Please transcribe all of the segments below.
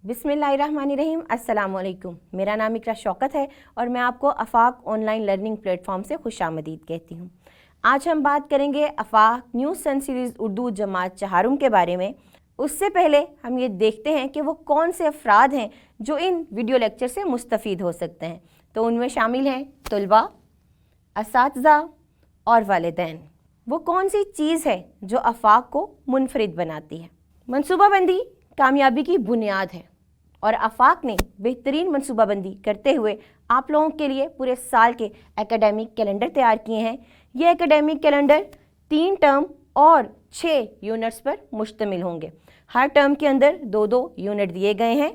बिस्मिल्लाहिर्रहमानिर्रहीम, अस्सलामुअलैकुम। मेरा नाम इकरा शौकत है और मैं आपको आफाक ऑनलाइन लर्निंग प्लेटफॉर्म से खुशामदीद कहती हूँ। आज हम बात करेंगे आफाक न्यू सन सीरीज़ उर्दू जमात चहारुम के बारे में। उससे पहले हम ये देखते हैं कि वो कौन से अफराद हैं जो इन वीडियो लेक्चर से मुस्तफ़ीद हो सकते हैं। तो उनमें शामिल हैं तलबा, असातिज़ा और वालिदैन। वो कौन सी चीज़ है जो आफाक को मुनफरिद बनाती है? मनसूबाबंदी कामयाबी की बुनियाद है और आफाक ने बेहतरीन मनसूबाबंदी करते हुए आप लोगों के लिए पूरे साल के एकेडमिक कैलेंडर तैयार किए हैं। ये एकेडमिक कैलेंडर 3 टर्म और 6 यूनिट्स पर मुश्तमिल होंगे। हर टर्म के अंदर 2-2 यूनिट दिए गए हैं।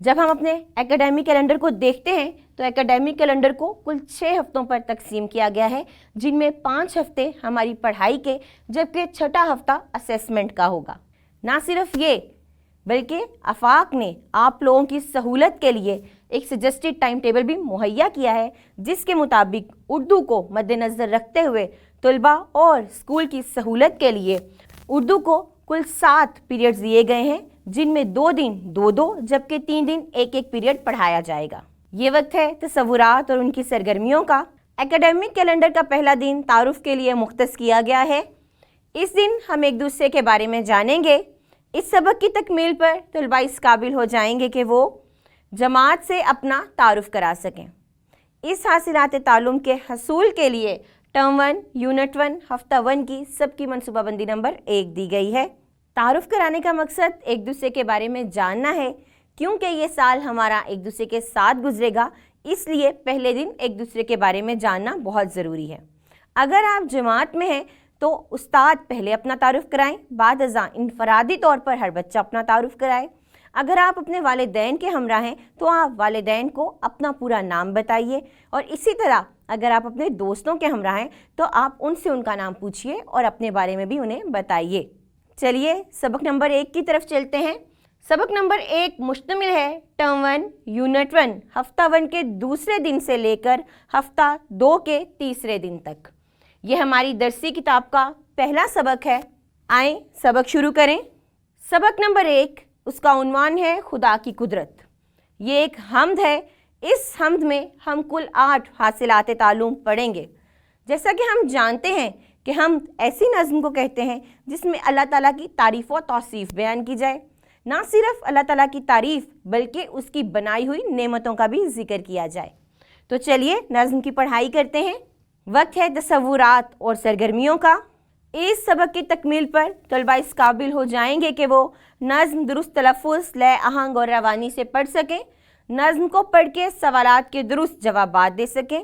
जब हम अपने एकेडमिक कैलेंडर को देखते हैं तो एकेडमिक कैलेंडर को कुल 6 हफ्तों पर तकसीम किया गया है, जिनमें 5 हफ्ते हमारी पढ़ाई के जबकि 6ठा हफ्ता असेसमेंट का होगा। ना सिर्फ ये बल्कि आफाक ने आप लोगों की सहूलत के लिए एक सजेस्टेड टाइम टेबल भी मुहैया किया है, जिसके मुताबिक उर्दू को मद्देनज़र रखते हुए तलबा और स्कूल की सहूलत के लिए उर्दू को कुल 7 पीरियड्स दिए गए हैं, जिनमें 2 दिन 2-2 जबकि 3 दिन 1-1 पीरियड पढ़ाया जाएगा। ये वक्त है तसव्वुरात और उनकी सरगर्मियों का। एकेडमिक कैलेंडर का पहला दिन तारुफ के लिए मुख्तस किया गया है। इस दिन हम एक दूसरे के बारे में जानेंगे। इस सबक की तकमील पर तलबा इस काबिल हो जाएंगे कि वो जमात से अपना तारुफ करा सकें। इस हासिलात तालुम के हसूल के लिए टर्म 1, यूनिट 1, हफ्ता 1 की सबकी मनसूबाबंदी नंबर 1 दी गई है। तारुफ कराने का मकसद एक दूसरे के बारे में जानना है, क्योंकि ये साल हमारा एक दूसरे के साथ गुजरेगा, इसलिए पहले दिन एक दूसरे के बारे में जानना बहुत ज़रूरी है। अगर आप जमात में हैं तो उस्ताद पहले अपना तारुफ कराएं, बाद अज़ा इनफरादी तौर पर हर बच्चा अपना तारुफ कराए। अगर आप अपने वालिदैन के हमरा हैं तो आप वालिदैन को अपना पूरा नाम बताइए, और इसी तरह अगर आप अपने दोस्तों के हमरा हैं तो आप उनसे उनका नाम पूछिए और अपने बारे में भी उन्हें बताइए। चलिए सबक नंबर 1 की तरफ चलते हैं। सबक नंबर 1 मुश्तमिल है टर्म 1, यूनिट 1, हफ्ता 1 के दूसरे दिन से लेकर हफ्ता 2 के तीसरे दिन तक। ये हमारी दरसी किताब का पहला सबक है। आए सबक शुरू करें। सबक नंबर 1, उसका उन्वान है खुदा की कुदरत। ये एक हम्द है। इस हम्द में हम कुल 8 हासिलात तालुम पढ़ेंगे। जैसा कि हम जानते हैं कि हम ऐसी नज़्म को कहते हैं जिसमें अल्लाह ताला की तारीफ़ व तौसीफ़ बयान की जाए। ना सिर्फ अल्लाह ताला की तारीफ़ बल्कि उसकी बनाई हुई नेमतों का भी जिक्र किया जाए। तो चलिए नज़्म की पढ़ाई करते हैं। वक्त है तसव्वुरात और सरगर्मियों का। इस सबक की तकमील पर तलबा इस काबिल हो जाएंगे कि वो नज़्म दुरुस्त तलफ़्फ़ुज़, लय, आहंग और रवानी से पढ़ सकें, नज़्म को पढ़ के सवालात के दुरुस्त जवाबात दे सकें।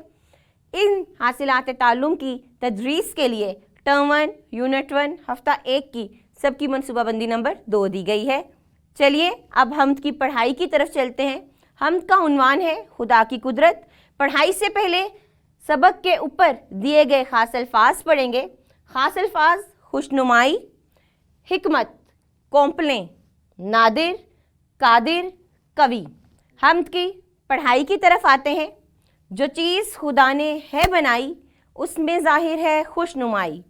इन हासिलात ताल्लुम की तदरीस के लिए टर्म 1, यूनिट 1, हफ्ता 1 की सबकी मनसूबाबंदी नंबर 2 दी गई है। चलिए अब हम्द की पढ़ाई की तरफ चलते हैं। हम्द का उन्वान है खुदा की कुदरत। पढ़ाई से पहले सबक के ऊपर दिए गए खास अल्फाज पढ़ेंगे। खास अल्फाज खुशनुमाई, हिकमत, कॉम्प्लें, नादिर, कादिर, कवि। हम्द की पढ़ाई की तरफ आते हैं। जो चीज़ खुदा ने है बनाई उसमें ज़ाहिर है खुशनुमाई।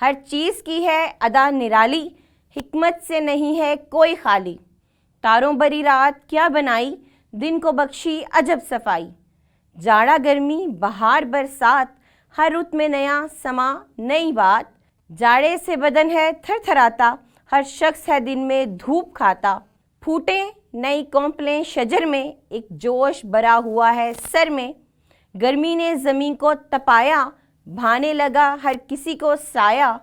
हर चीज़ की है अदा निराली, हिकमत से नहीं है कोई खाली। तारों भरी रात क्या बनाई, दिन को बख्शी अजब सफाई। जाड़ा गर्मी बहार बरसात, हर रुत में नया समा नई बात। जाड़े से बदन है थरथराता, हर शख्स है दिन में धूप खाता। फूटे नई कौंपलें शजर में, एक जोश भरा हुआ है सर में। गर्मी ने ज़मीन को तपाया, भाने लगा हर किसी को साया।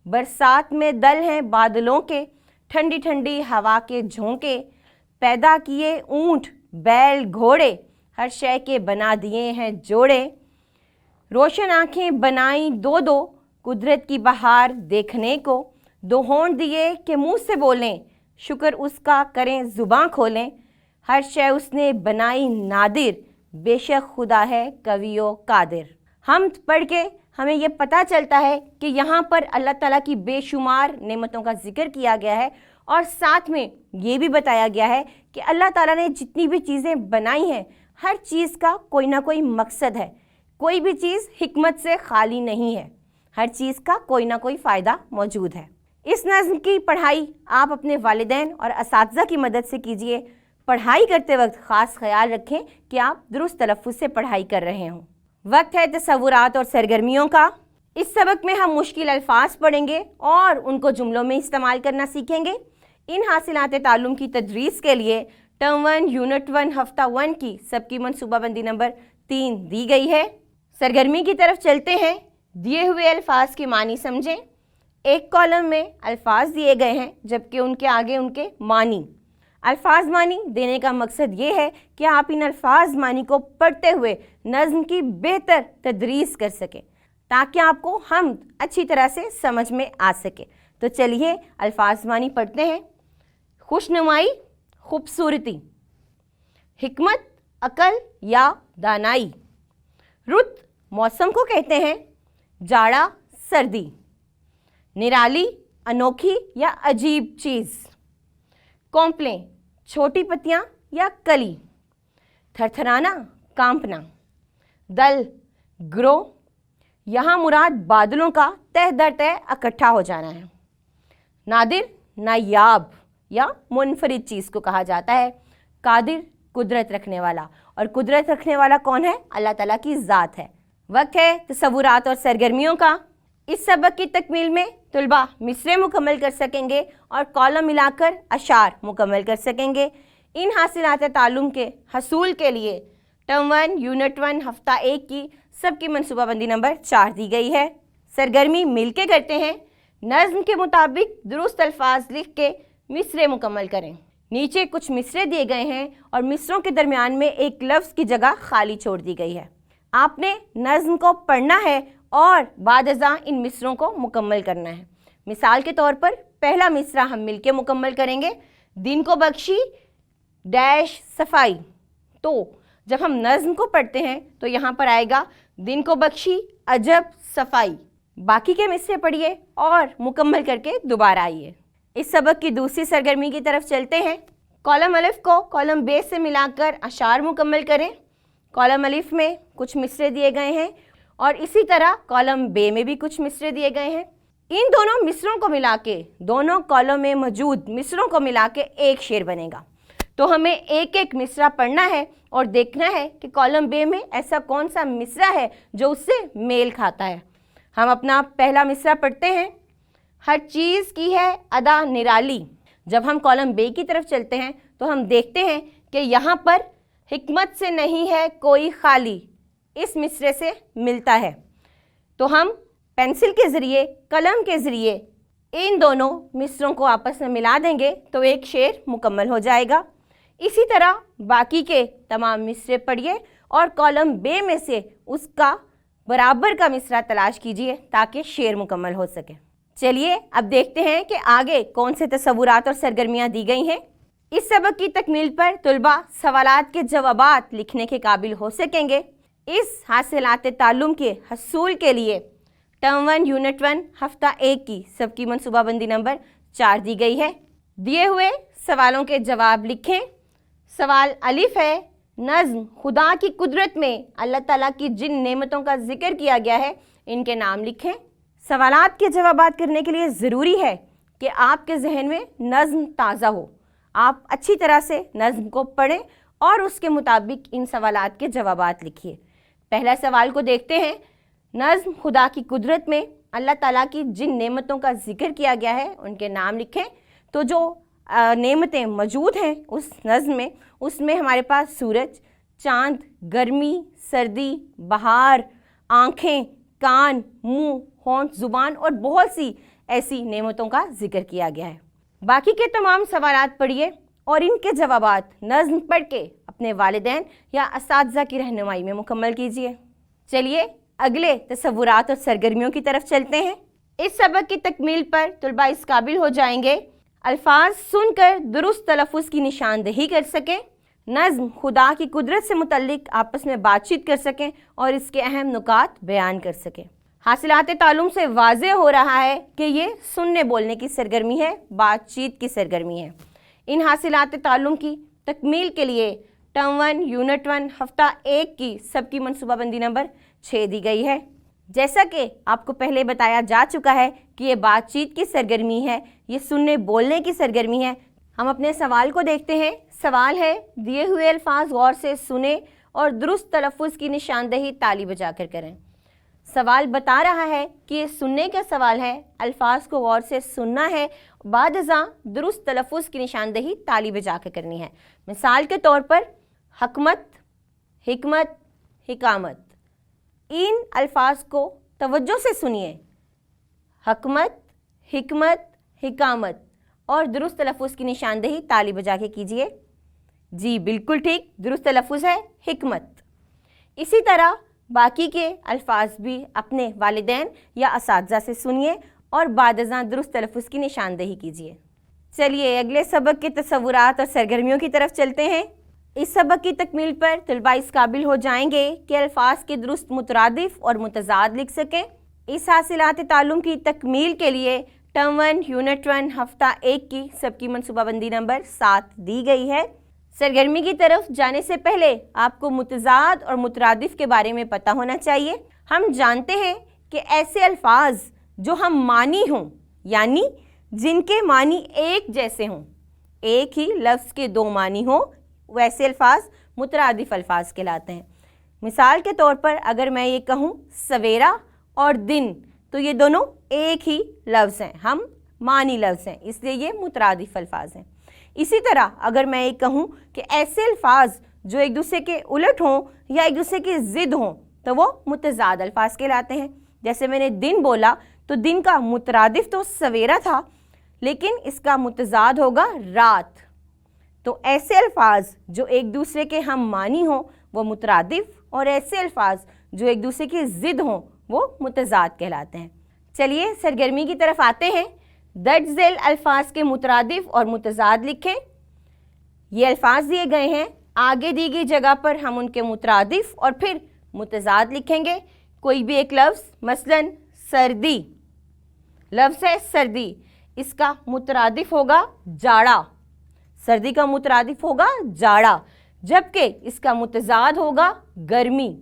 बरसात में दल हैं बादलों के, ठंडी ठंडी हवा के झोंके। पैदा किए ऊँट बैल घोड़े, हर शय के बना दिए हैं जोड़े। रोशन आँखें बनाई 2-2, कुदरत की बहार देखने को। 2 होंठ दिए कि मुँह से बोलें, शुक्र उसका करें ज़ुबां खोलें। हर शय उसने बनाई नादिर, बेशक खुदा है कवियो कादिर। हम्द पढ़ के हमें ये पता चलता है कि यहाँ पर अल्लाह ताला की बेशुमार नेमतों का जिक्र किया गया है, और साथ में ये भी बताया गया है कि अल्लाह ताला ने जितनी भी चीज़ें बनाई हैं हर चीज़ का कोई ना कोई मकसद है। कोई भी चीज़ हिकमत से खाली नहीं है, हर चीज़ का कोई ना कोई फ़ायदा मौजूद है। इस नज़्म की पढ़ाई आप अपने वालिदैन और असातिज़ा की मदद से कीजिए। पढ़ाई करते वक्त ख़ास ख्याल रखें कि आप दुरुस्त तलफ़्फ़ुज़ से पढ़ाई कर रहे हों। वक्त है तसव्वुरात और सरगर्मियों का। इस सबक में हम मुश्किल अल्फाज पढ़ेंगे और उनको जुमलों में इस्तेमाल करना सीखेंगे। इन हासिलात ताल्लुम की तदरीस के लिए टर्म 1 यूनिट 1 हफ्ता 1 की सबकी मनसूबाबंदी नंबर 3 दी गई है। सरगर्मी की तरफ चलते हैं। दिए हुए अल्फाज के मानी समझें। एक कॉलम में अल्फाज दिए गए हैं जबकि उनके आगे उनके मानी। अल्फाज मानी देने का मकसद ये है कि आप इन अल्फाज मानी को पढ़ते हुए नज़्म की बेहतर तदरीस कर सकें ताकि आपको हम अच्छी तरह से समझ में आ सके। तो चलिए अल्फाज मानी पढ़ते हैं। खुशनुमाई, खूबसूरती। हिकमत, अकल या दानाई। रुत, मौसम को कहते हैं। जाड़ा, सर्दी। निराली, अनोखी या अजीब चीज़। कॉम्प्लें, छोटी पत्तियां या कली। थरथराना, कांपना। दल, ग्रोह, यहाँ मुराद बादलों का तह दर तह इकट्ठा हो जाना है। नादिर, नायाब या मुनफरिद चीज़ को कहा जाता है। कादिर, कुदरत रखने वाला, और कुदरत रखने वाला कौन है? अल्लाह ताला की ज़ात है। वक्त है तसव्वुरात और सरगर्मियों का। इस सबक की तकमील में तुलबा मिसरे मुकम्मल कर सकेंगे और कॉलम मिलाकर अशार मुकम्मल कर सकेंगे। इन हासिलात ताल्लुम के हसूल के लिए टर्म 1 यूनिट 1 हफ्ता 1 की सबकी मनसूबाबंदी नंबर 4 दी गई है। सरगर्मी मिलके करते हैं। नज़्म के मुताबिक दुरुस्त अल्फाज लिख के मिसरे मुकम्मल करें। नीचे कुछ मिसरे दिए गए हैं और मिसरों के दरमियान में एक लफ्ज़ की जगह खाली छोड़ दी गई है। आपने नज़्म को पढ़ना है और बाद अज़ां इन मिसरों को मुकम्मल करना है। मिसाल के तौर पर पहला मिसरा हम मिलके मुकम्मल करेंगे। दिन को बख्शी डैश सफाई। तो जब हम नज़्म को पढ़ते हैं तो यहाँ पर आएगा दिन को बख्शी अजब सफाई। बाकी के मिसरे पढ़िए और मुकम्मल करके दोबारा आइए। इस सबक की दूसरी सरगर्मी की तरफ चलते हैं। कॉलम अलिफ को कॉलम बे से मिलाकर अशार मुकम्मल करें। कॉलम अलिफ में कुछ मिसरे दिए गए हैं और इसी तरह कॉलम बे में भी कुछ मिसरे दिए गए हैं। इन दोनों मिसरों को मिला के, दोनों कॉलम में मौजूद मिसरों को मिला के एक शेर बनेगा। तो हमें एक एक मिसरा पढ़ना है और देखना है कि कॉलम बे में ऐसा कौन सा मिसरा है जो उससे मेल खाता है। हम अपना पहला मिसरा पढ़ते हैं। हर चीज़ की है अदा निराली। जब हम कॉलम बे की तरफ चलते हैं तो हम देखते हैं कि यहाँ पर हिकमत से नहीं है कोई खाली इस मिसरे से मिलता है। तो हम पेंसिल के ज़रिए, कलम के ज़रिए इन दोनों मिसरों को आपस में मिला देंगे तो एक शेर मुकम्मल हो जाएगा। इसी तरह बाकी के तमाम मिसरे पढ़िए और कॉलम बे में से उसका बराबर का मिसरा तलाश कीजिए ताकि शेर मुकम्मल हो सके। चलिए अब देखते हैं कि आगे कौन से तसव्वुरात और सरगर्मियाँ दी गई हैं। इस सबक की तकमील पर तुलबा सवालात के जवाबात लिखने के काबिल हो सकेंगे। इस हासिलात ताल्लुम के हसूल के लिए टर्म 1 यूनिट 1 हफ्ता 1 की सबकी मनसूबाबंदी नंबर 4 दी गई है। दिए हुए सवालों के जवाब लिखें। सवाल अलिफ है, नज़्म खुदा की कुदरत में अल्लाह ताला की जिन नेमतों का जिक्र किया गया है इनके नाम लिखें। सवालात के जवाबात करने के लिए ज़रूरी है कि आपके जहन में नज़्म ताज़ा हो। आप अच्छी तरह से नज़्म को पढ़ें और उसके मुताबिक इन सवालात के जवाबात लिखिए। पहला सवाल को देखते हैं। नज़्म खुदा की कुदरत में अल्लाह ताला की जिन नेमतों का जिक्र किया गया है उनके नाम लिखें। तो जो नेमतें मौजूद हैं उस नज़्म में, उसमें हमारे पास सूरज, चाँद, गर्मी, सर्दी, बहार, आँखें, कान, मुंह, होंठ, ज़ुबान और बहुत सी ऐसी नेमतों का जिक्र किया गया है। बाकी के तमाम सवालात पढ़िए और इनके जवाबात नज़्म पढ़ के अपने वालिदैन या असातिज़ा की रहनुमाई में मुकम्मल कीजिए। चलिए अगले तसव्वुरात और सरगर्मियों की तरफ चलते हैं। इस सबक की तकमील पर तुलबा इस काबिल हो जाएंगे अल्फाज सुनकर दुरुस्त तलफ़्फ़ुज़ की निशानदही कर सकें, नज़्म खुदा की कुदरत से मुतल्लिक आपस में बातचीत कर सकें और इसके अहम नुकात बयान कर सकें। हासिलात ताल्लुम से वाज़े हो रहा है कि ये सुनने बोलने की सरगर्मी है, बातचीत की सरगर्मी है। इन हासिलात ताल्लुम की तकमील के लिए टर्म 1 यूनिट 1 हफ्ता 1 की सबकी मनसूबाबंदी नंबर 6 दी गई है। जैसा कि आपको पहले बताया जा चुका है कि ये बातचीत की सरगर्मी है, ये सुनने बोलने की सरगर्मी है। ہم اپنے سوال کو دیکھتے ہیں. سوال ہے دیے ہوئے الفاظ غور سے سنیں اور درست تلفظ کی نشاندہی تالی بجا کر کریں. سوال بتا رہا ہے کہ یہ سننے کا سوال ہے، الفاظ کو غور سے سننا ہے، بعد ازاں درست تلفظ کی نشاندہی تالی بجا کر کرنی ہے. مثال کے طور پر حکمت، حکمت، حکامت. ان الفاظ کو توجہ سے سنیے. حکمت، حکمت، حکامت اور درست تلفظ کی نشاندہی تالی بجا کے کیجئے. جی بالکل ٹھیک، درست تلفظ ہے حکمت. اسی طرح باقی کے الفاظ بھی اپنے والدین یا اساتذہ سے سنیے اور بعد ازاں درست تلفظ کی نشاندہی کیجیے. چلیے اگلے سبق کے تصورات اور سرگرمیوں کی طرف چلتے ہیں. اس سبق کی تکمیل پر طلباء اس قابل ہو جائیں گے کہ الفاظ کے درست مترادف اور متضاد لکھ سکیں. اس حاصلات تعلم کی تکمیل کے لیے ٹرم 1 یونٹ 1 ہفتہ 1 کی سب کی منصوبہ بندی نمبر 7 دی گئی ہے. سرگرمی کی طرف جانے سے پہلے آپ کو متضاد اور مترادف کے بارے میں پتہ ہونا چاہیے. ہم جانتے ہیں کہ ایسے الفاظ جو ہم معنی ہوں، یعنی جن کے معنی ایک جیسے ہوں، ایک ہی لفظ کے دو معنی ہوں، ویسے الفاظ مترادف الفاظ کہلاتے ہیں. مثال کے طور پر اگر میں یہ کہوں سویرا اور دن، تو یہ دونوں ایک ہی لفظ ہیں، ہم معنی لفظ ہیں، اس لیے یہ مترادف الفاظ ہیں. اسی طرح اگر میں یہ کہوں کہ ایسے الفاظ جو ایک دوسرے کے الٹ ہوں یا ایک دوسرے کے ضد ہوں تو وہ متضاد الفاظ کہلاتے ہیں. جیسے میں نے دن بولا تو دن کا مترادف تو سویرا تھا، لیکن اس کا متضاد ہوگا رات. تو ایسے الفاظ جو ایک دوسرے کے ہم معنی ہوں وہ مترادف، اور ایسے الفاظ جو ایک دوسرے کی ضد ہوں وہ متضاد کہلاتے ہیں. چلیے سرگرمی کی طرف آتے ہیں. درج ذیل الفاظ کے مترادف اور متضاد لکھیں. یہ الفاظ دیے گئے ہیں، آگے دی گئی جگہ پر ہم ان کے مترادف اور پھر متضاد لکھیں گے. کوئی بھی ایک لفظ، مثلا سردی، لفظ ہے سردی، اس کا مترادف ہوگا جاڑا. سردی کا مترادف ہوگا جاڑا، جبکہ اس کا متضاد ہوگا گرمی.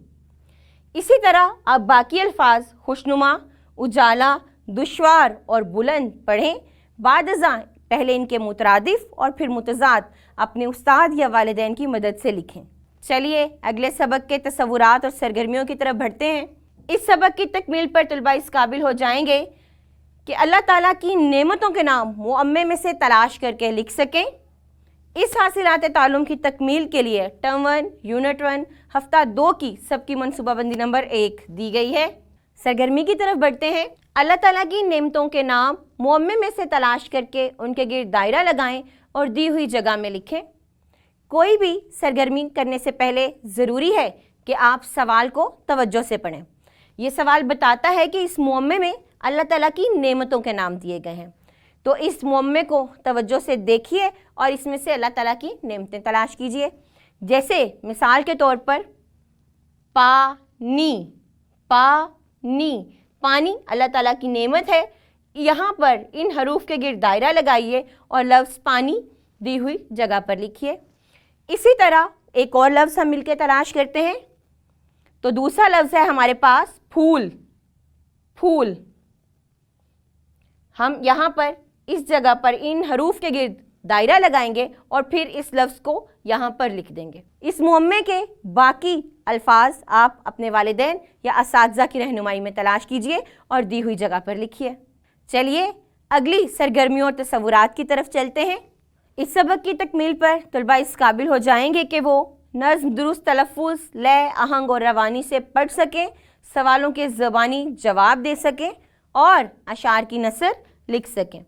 اسی طرح اب باقی الفاظ خوشنما، اجالا، دشوار اور بلند پڑھیں. بعد ازاں پہلے ان کے مترادف اور پھر متضاد اپنے استاد یا والدین کی مدد سے لکھیں. چلیے اگلے سبق کے تصورات اور سرگرمیوں کی طرف بڑھتے ہیں. اس سبق کی تکمیل پر طلباء اس قابل ہو جائیں گے کہ اللہ تعالیٰ کی نعمتوں کے نام معمے میں سے تلاش کر کے لکھ سکیں. اس حاصلات تعلم کی تکمیل کے لیے ٹرم 1 یونٹ 1 ہفتہ 2 کی سب کی منصوبہ بندی نمبر 1 دی گئی ہے. سرگرمی کی طرف بڑھتے ہیں. اللہ تعالیٰ کی نعمتوں کے نام معمے میں سے تلاش کر کے ان کے گرد دائرہ لگائیں اور دی ہوئی جگہ میں لکھیں. کوئی بھی سرگرمی کرنے سے پہلے ضروری ہے کہ آپ سوال کو توجہ سے پڑھیں. یہ سوال بتاتا ہے کہ اس معمے میں اللہ تعالیٰ کی نعمتوں کے نام دیے گئے ہیں، تو اس معمے کو توجہ سے دیکھیے اور اس میں سے اللہ تعالیٰ کی نعمتیں تلاش کیجیے. جیسے مثال کے طور پر پانی، پانی، پانی اللہ تعالیٰ کی نعمت ہے. یہاں پر ان حروف کے گرد دائرہ لگائیے اور لفظ پانی دی ہوئی جگہ پر لکھیے. اسی طرح ایک اور لفظ ہم مل کے تلاش کرتے ہیں. تو دوسرا لفظ ہے ہمارے پاس پھول. پھول، ہم یہاں پر اس جگہ پر ان حروف کے گرد دائرہ لگائیں گے اور پھر اس لفظ کو یہاں پر لکھ دیں گے. اس معمے کے باقی الفاظ آپ اپنے والدین یا اساتذہ کی رہنمائی میں تلاش کیجئے اور دی ہوئی جگہ پر لکھیے. چلیے اگلی سرگرمیوں اور تصورات کی طرف چلتے ہیں. اس سبق کی تکمیل پر طلباء اس قابل ہو جائیں گے کہ وہ نظم، درست تلفظ، لے، آہنگ اور روانی سے پڑھ سکیں، سوالوں کے زبانی جواب دے سکیں اور اشعار کی نثر لکھ سکیں.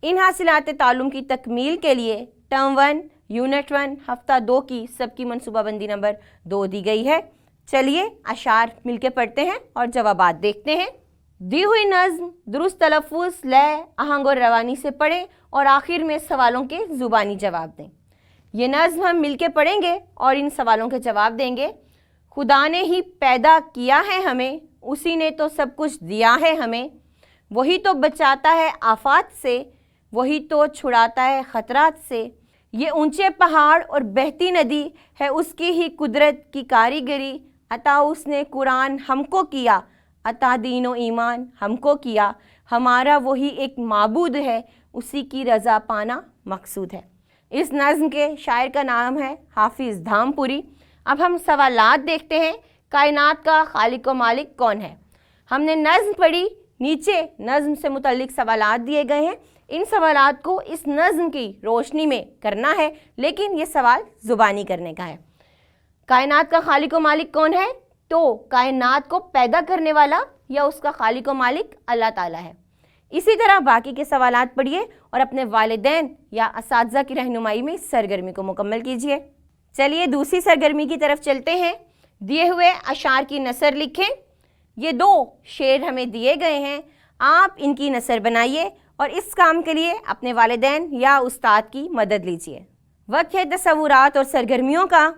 ان حاصلات تعلم کی تکمیل کے لیے ٹرم 1 یونٹ 1 ہفتہ 2 کی سب کی منصوبہ بندی نمبر 2 دی گئی ہے. چلیے اشعار مل کے پڑھتے ہیں اور جوابات دیکھتے ہیں. دی ہوئی نظم درست تلفظ، لے، آہنگ اور روانی سے پڑھیں اور آخر میں سوالوں کے زبانی جواب دیں. یہ نظم ہم مل کے پڑھیں گے اور ان سوالوں کے جواب دیں گے. خدا نے ہی پیدا کیا ہے ہمیں، اسی نے تو سب کچھ دیا ہے ہمیں، وہی تو بچاتا ہے آفات سے، وہی تو چھڑاتا ہے خطرات سے. یہ اونچے پہاڑ اور بہتی ندی ہے اس کی ہی قدرت کی کاریگری، عطا اس نے قرآن ہم کو کیا، عطا دین و ایمان ہم کو کیا، ہمارا وہی ایک معبود ہے، اسی کی رضا پانا مقصود ہے. इस नज़्म के शायर का नाम है हाफिज़ धामपुरी। अब हम सवालात देखते हैं। कायनात का खालिक व मालिक कौन है? हमने नज़्म पढ़ी, नीचे नज़्म से मुतल्लिक सवालात दिए गए हैं। इन सवालात को इस नज़्म की रोशनी में करना है, लेकिन ये सवाल ज़ुबानी करने का है। कायनात का खालिक व मालिक कौन है? तो कायनात को पैदा करने वाला या उसका खालिक व मालिक अल्लाह ताला है। इसी तरह बाकी के सवालात पढ़िए और अपने वालिदैन या असातिज़ा की रहनुमाई में इस सरगर्मी को मुकम्मल कीजिए। चलिए दूसरी सरगर्मी की तरफ चलते हैं। दिए हुए अशार की नसर लिखें। ये 2 शेर हमें दिए गए हैं, आप इनकी नसर बनाइए और इस काम के लिए अपने वालिदैन या उस्ताद की मदद लीजिए। वक्त है तसव्वुरात और सरगर्मियों का।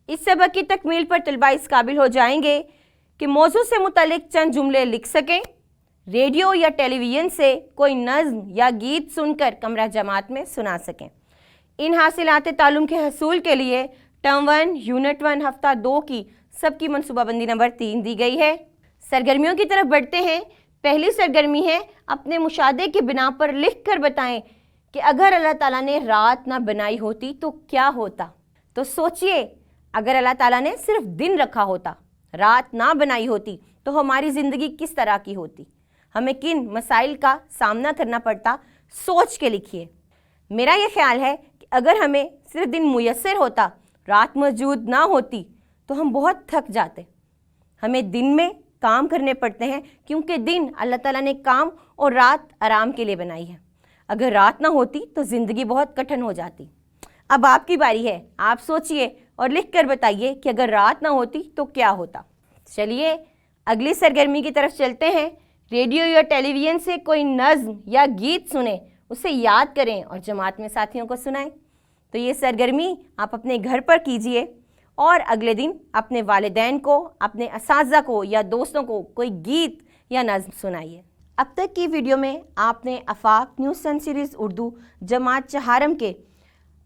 इस सबक की तकमील पर तलबा इस काबिल हो जाएंगे कि मौजू से मुतल्लिक चंद जुमले लिख सकें, रेडियो या टेलीविज़न से कोई नज़्म या गीत सुनकर कमरा जमात में सुना सकें। इन हासिलात तालुम के हसूल के लिए टर्म 1 यूनिट 1 हफ्ता 2 की सबकी मनसूबाबंदी नंबर 3 दी गई है। सरगर्मियों की तरफ बढ़ते हैं। पहली सरगर्मी है, अपने मुशाहदे की बिना पर लिख कर बताएं कि अगर अल्लाह ताला ने रात ना बनाई होती तो क्या होता। तो सोचिए, अगर अल्लाह ताला ने सिर्फ दिन रखा होता, रात ना बनाई होती, तो हमारी ज़िंदगी किस तरह की होती, हमें किन मसाइल का सामना करना पड़ता, सोच के लिखिए। मेरा ये ख्याल है कि अगर हमें सिर्फ दिन मुयस्सर होता, रात मौजूद ना होती, तो हम बहुत थक जाते। हमें दिन में काम करने पड़ते हैं क्योंकि दिन अल्लाह ताला ने काम और रात आराम के लिए बनाई है। अगर रात ना होती तो ज़िंदगी बहुत कठिन हो जाती। अब आपकी बारी है, आप सोचिए और लिख कर बताइए कि अगर रात ना होती तो क्या होता। चलिए अगली सरगर्मी की तरफ चलते हैं। रेडियो या टेलीविज़न से कोई नज़्म या गीत सुने, उसे याद करें और जमात में साथियों को सुनाएं। तो ये सरगर्मी आप अपने घर पर कीजिए और अगले दिन अपने वालिदैन को, अपने असातिज़ा को या दोस्तों को कोई गीत या नज़्म सुनाइए। अब तक की वीडियो में आपने आफाक न्यूज़ सन सीरीज़ उर्दू जमात चहारम के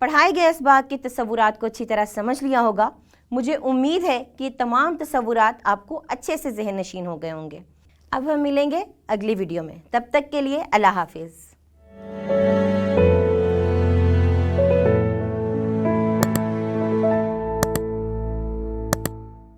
पढ़ाए गए इसबाक के तसव्वुरात को अच्छी तरह समझ लिया होगा। मुझे उम्मीद है कि तमाम तसव्वुरात आपको अच्छे से ज़हन नशीन हो गए होंगे। अब हम मिलेंगे अगली वीडियो में, तब तक के लिए अल्लाह हाफिज़।